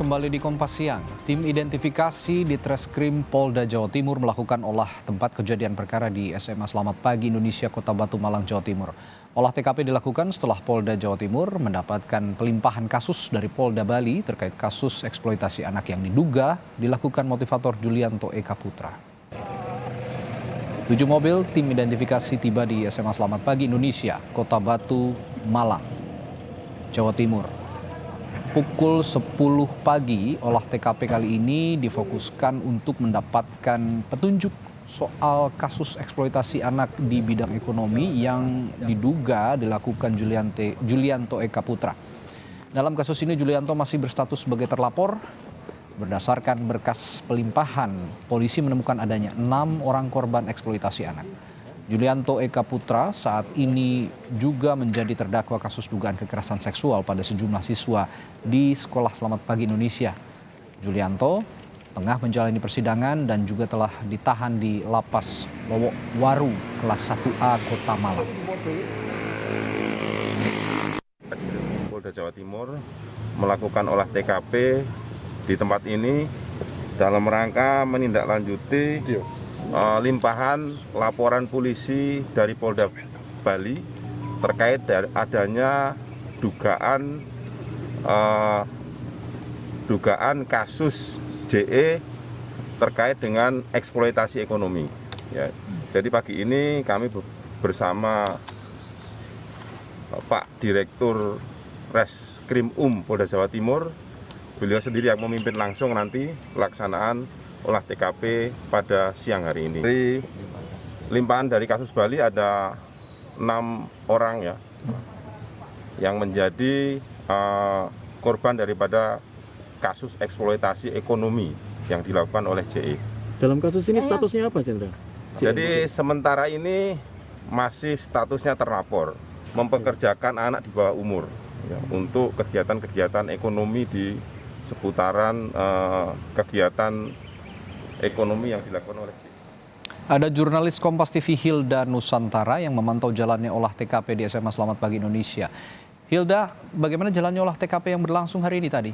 kembali di Kompas Siang. Tim identifikasi di Treskrim Polda Jawa Timur melakukan olah tempat kejadian perkara di SMA Selamat Pagi Indonesia Kota Batu Malang, Jawa Timur. Olah TKP dilakukan setelah Polda Jawa Timur mendapatkan pelimpahan kasus dari Polda Bali terkait kasus eksploitasi anak yang diduga dilakukan motivator Julianto Eka Putra. 7 mobil tim identifikasi tiba di SMA Selamat Pagi Indonesia Kota Batu Malang, Jawa Timur. Pukul 10 pagi, olah TKP kali ini difokuskan untuk mendapatkan petunjuk soal kasus eksploitasi anak di bidang ekonomi yang diduga dilakukan Julianto Eka Putra. Dalam kasus ini Julianto masih berstatus sebagai terlapor. Berdasarkan berkas pelimpahan, polisi menemukan adanya 6 orang korban eksploitasi anak. Julianto Eka Putra saat ini juga menjadi terdakwa kasus dugaan kekerasan seksual pada sejumlah siswa di Sekolah Selamat Pagi Indonesia. Julianto tengah menjalani persidangan dan juga telah ditahan di Lapas Lowok Waru kelas 1A Kota Malang. Polda Jawa Timur melakukan olah TKP di tempat ini dalam rangka menindaklanjuti limpahan laporan polisi dari Polda Bali terkait adanya dugaan kasus JE terkait dengan eksploitasi ekonomi. Ya. Jadi pagi ini kami bersama Pak Direktur Reskrim Polda Jawa Timur, beliau sendiri yang memimpin langsung nanti pelaksanaan olah TKP pada siang hari ini. Dari limpahan dari kasus Bali ada 6 orang ya yang menjadi korban daripada kasus eksploitasi ekonomi yang dilakukan oleh JE. Dalam kasus ini statusnya apa, Jenderal? Jadi sementara ini masih statusnya terlapor, mempekerjakan anak di bawah umur ya, untuk kegiatan-kegiatan ekonomi di seputaran kegiatan ekonomi yang dilakukan oleh JE. Ada jurnalis Kompas TV Hilda Nusantara yang memantau jalannya olah TKP di SMA Selamat Pagi Indonesia. Hilda, bagaimana jalannya olah TKP yang berlangsung hari ini tadi?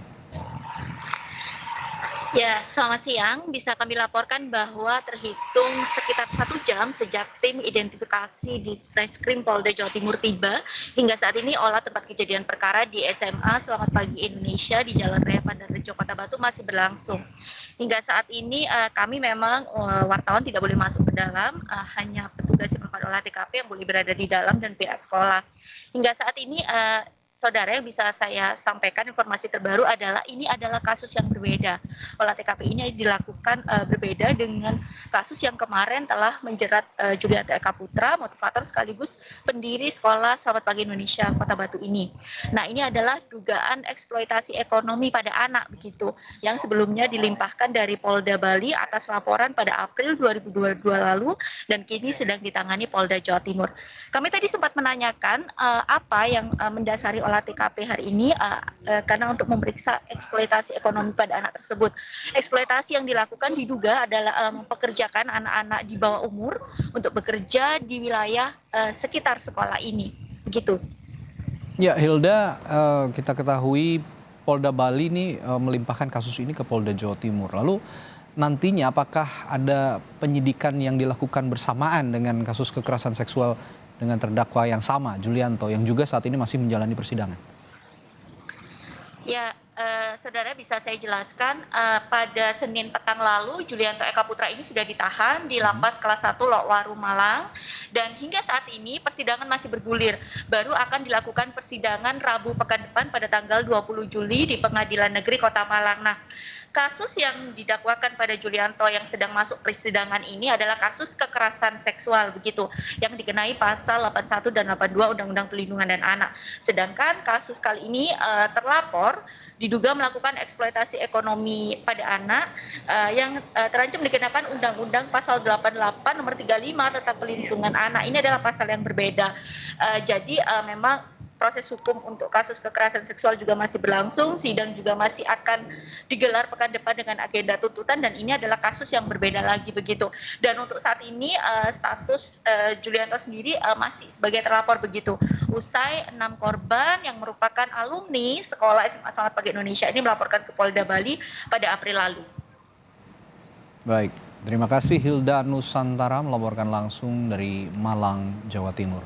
Ya, selamat siang. Bisa kami laporkan bahwa terhitung sekitar 1 jam sejak tim identifikasi di Treskrim Polda Jawa Timur tiba. Hingga saat ini olah tempat kejadian perkara di SMA Selamat Pagi Indonesia di Jalan Raya Bandarjo Kota Batu masih berlangsung. Hingga saat ini kami memang wartawan tidak boleh masuk ke dalam, hanya petugas yang melakukan olah TKP yang boleh berada di dalam dan pihak sekolah. Hingga saat ini Saudara, yang bisa saya sampaikan informasi terbaru adalah ini adalah kasus yang berbeda. Olah TKP ini dilakukan berbeda dengan kasus yang kemarin telah menjerat Julianto Eka Putra, motivator sekaligus pendiri Sekolah Selamat Pagi Indonesia Kota Batu ini. Nah, ini adalah dugaan eksploitasi ekonomi pada anak begitu, yang sebelumnya dilimpahkan dari Polda Bali atas laporan pada April 2022 lalu dan kini sedang ditangani Polda Jawa Timur. Kami tadi sempat menanyakan apa yang mendasari olah TKP hari ini karena untuk memeriksa eksploitasi ekonomi pada anak tersebut. Eksploitasi yang dilakukan diduga adalah mempekerjakan anak-anak di bawah umur untuk bekerja di wilayah sekitar sekolah ini. Begitu. Ya, Hilda, kita ketahui Polda Bali ini melimpahkan kasus ini ke Polda Jawa Timur. Lalu nantinya apakah ada penyidikan yang dilakukan bersamaan dengan kasus kekerasan seksual dengan terdakwa yang sama, Julianto, yang juga saat ini masih menjalani persidangan? Ya, Saudara, bisa saya jelaskan, pada Senin petang lalu Julianto Eka Putra ini sudah ditahan di Lapas kelas 1 Lokwaru Malang, dan hingga saat ini persidangan masih bergulir. Baru akan dilakukan persidangan Rabu pekan depan pada tanggal 20 Juli di Pengadilan Negeri Kota Malang. Nah, kasus yang didakwakan pada Julianto yang sedang masuk persidangan ini adalah kasus kekerasan seksual begitu, yang dikenai pasal 81 dan 82 Undang-Undang Perlindungan dan Anak. Sedangkan kasus kali ini terlapor diduga melakukan eksploitasi ekonomi pada anak yang terancam dikenakan Undang-Undang Pasal 88 Nomor 35 tentang Perlindungan Anak. Ini adalah pasal yang berbeda. Jadi memang proses hukum untuk kasus kekerasan seksual juga masih berlangsung, sidang juga masih akan digelar pekan depan dengan agenda tuntutan, dan ini adalah kasus yang berbeda lagi begitu. Dan untuk saat ini status Julianto sendiri masih sebagai terlapor begitu. Usai 6 korban yang merupakan alumni sekolah SMA Selamat Pagi Indonesia ini melaporkan ke Polda Bali pada April lalu. Baik, terima kasih Hilda Nusantara melaporkan langsung dari Malang, Jawa Timur.